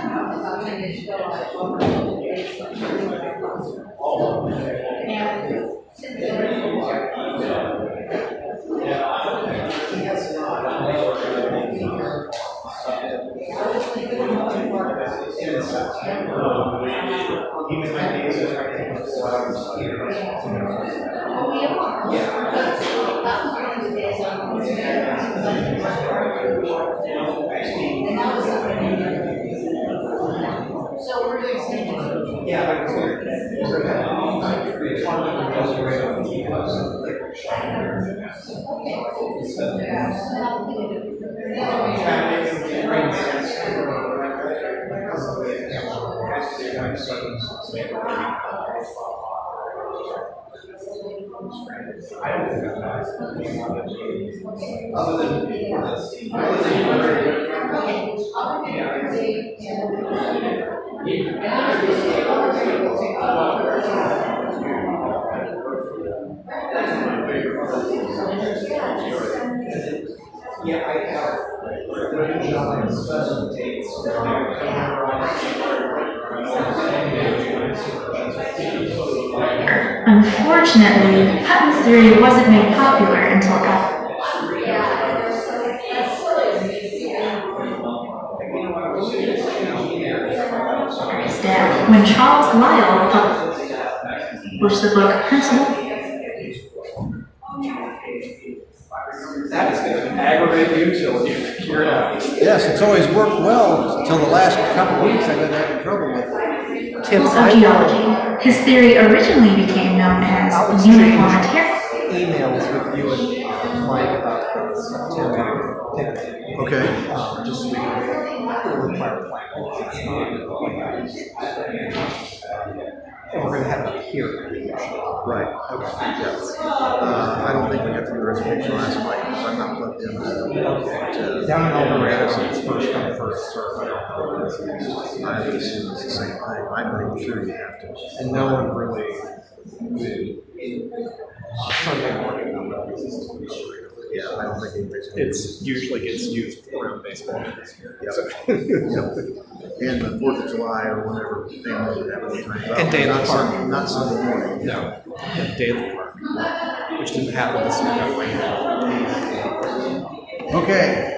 don't know, about 10 years ago, I over the days of and since then, so we're doing something.
Yeah, I don't think that's other than yeah, I have special dates.
Unfortunately, Hutton's theory wasn't made popular until after. His dad, when Charles Lyell published the book Principle.
That is going to aggravate you till you figure it out.
Yes, it's always worked well until the last couple of weeks I've been having trouble with it.
Principles of geology. His theory originally became known as uniformitarianism.
Emails with you and Mike about September.
Okay.
Just so we can require plan. And we're going to have a hearing.
Right. Okay. Yes. I don't think we have to do a reservation last night because I'm not plugged in.
Down in Madison, it's first come, first served.
I would assume it's the same thing. I'm not even sure you have to.
And no one really Sunday morning.
Yeah, I don't think anybody's.
It's usually gets used around baseball.
Yep. And the 4th of July or whenever families would have a good time.
And day in the park.
Not Sunday morning.
No, and Day of the Park, which didn't happen this year.
Okay.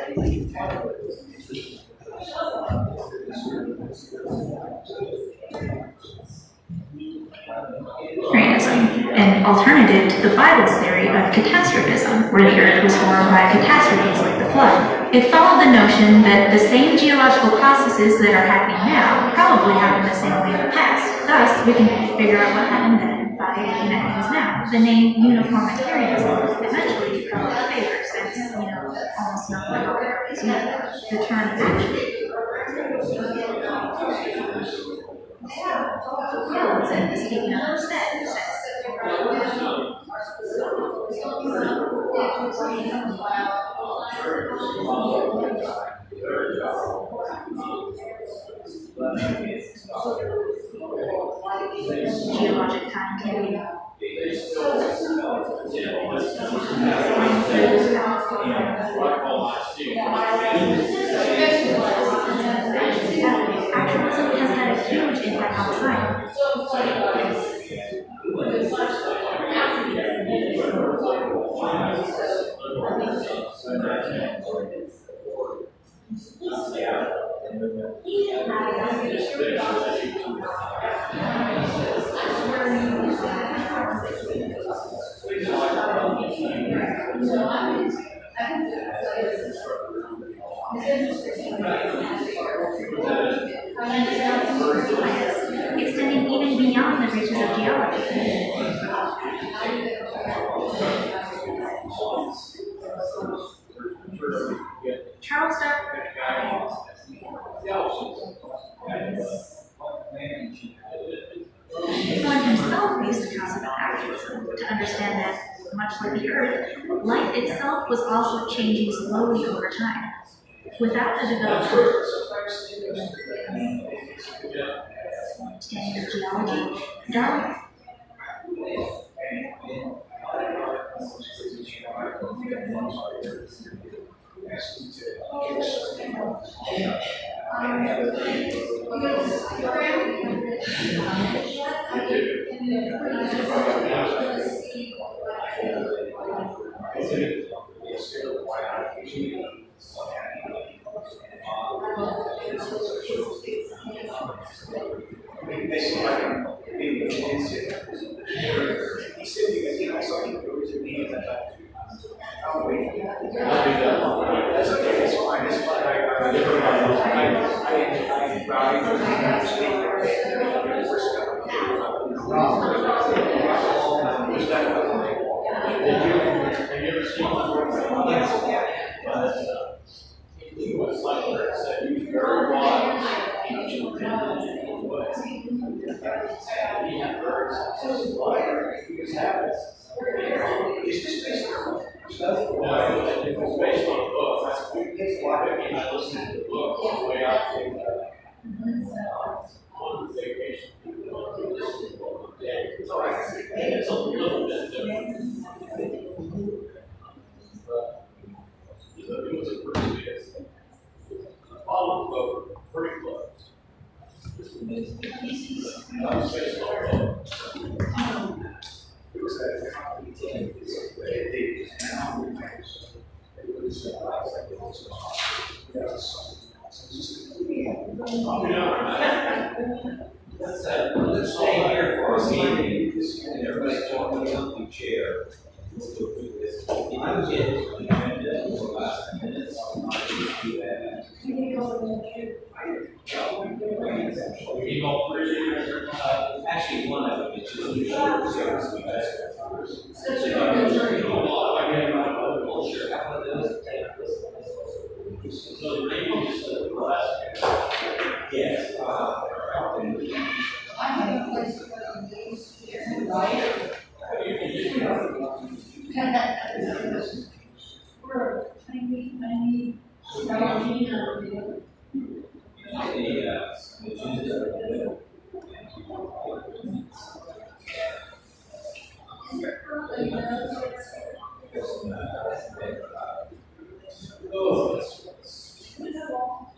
An alternative to the Bible's theory of catastrophism, where the earth was formed by catastrophes like the flood. It followed the notion that the same geological processes that are happening now probably happened the same way in the past. Thus, we can figure out what happened then by looking at things now. The name uniformitarianism eventually fell out of favor since, almost nothing is new. The term actually is taken up instead. Geologic time can be actualism has had a huge impact on science. Extending even beyond the reaches of geology. Charles Darwin himself used the concept of actualism to understand that, much like the Earth, life itself was also changing slowly over time. Without the development Today is geology. Darwin.
Let's stay here for a meeting, and everybody talk to the company chair. We'll go through this. If you get the agenda in the last minutes, I'll do that. Actually, one of them is just the short service we just yes.
I have a place to put on these, right? We're tiny,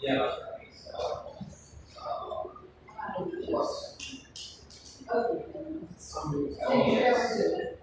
Yeah.
Okay.